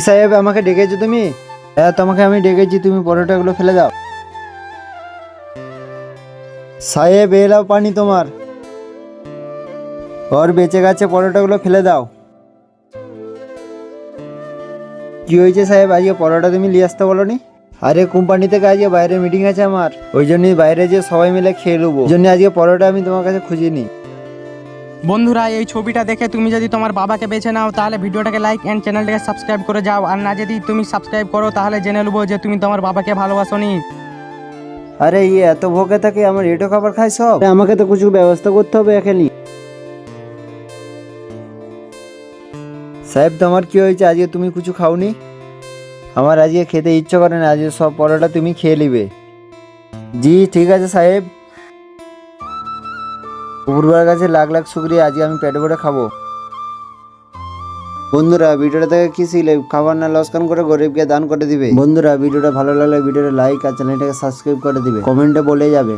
সাহেব আমাকে ডেকেছো তুমি? হ্যাঁ তোমাকে আমি ডেকেছি, তুমি পরোটাগুলো ফেলে দাও। সাহেব এলাও পানি তোমার। ওর বেঁচে গেছে, পরোটাগুলো ফেলে দাও। কি হয়েছে সাহেব, আজকে পরোটা তুমি নিয়ে আসতে বলনি? আরে কোম্পানি থেকে আজকে বাইরে মিটিং আছে আমার, ওই জন্যই বাইরে যে সবাই মিলে খেয়ে নেবো, ওই জন্য আজকে পরোটা আমি তোমার কাছে খুঁজিনি। বন্ধুরা, এই ছবিটা দেখে তুমি যদি তোমার বাবাকে বেছে নাও তাহলে ভিডিওটাকে লাইক অ্যান্ড চ্যানেলটাকে সাবস্ক্রাইব করে যাও, আর না যদি তুমি সাবস্ক্রাইব করো তাহলে জেনে নেবো যে তুমি তোমার বাবাকে ভালোবাসোনি। আরে ইয়ে এত ভোগে থাকে, আমার এটো খাবার খাই সব। আরে আমাকে তো কিছু ব্যবস্থা করতে হবে এখনই। সাহেব তোমার কি হয়েছে, আজকে তুমি কিছু খাওনি? আমার আজকে খেতে ইচ্ছে করে না, আজকে সব পরোটা তুমি খেয়ে নিবে। জি ঠিক আছে সাহেব। উপরওয়ালার কাছে লাখ লাখ শুক্রিয়া, আজকে আমি পেট ভরে খাবো। বন্ধুরা ভিডিওটা থেকে কি শিখলে? খাবার না লসকান করে গরিবকে দান করে দিবে। বন্ধুরা ভিডিওটা ভালো লাগলে ভিডিওটা লাইক আর চ্যানেলটাকে সাবস্ক্রাইব করে দিবে, কমেন্টে বলে যাবে।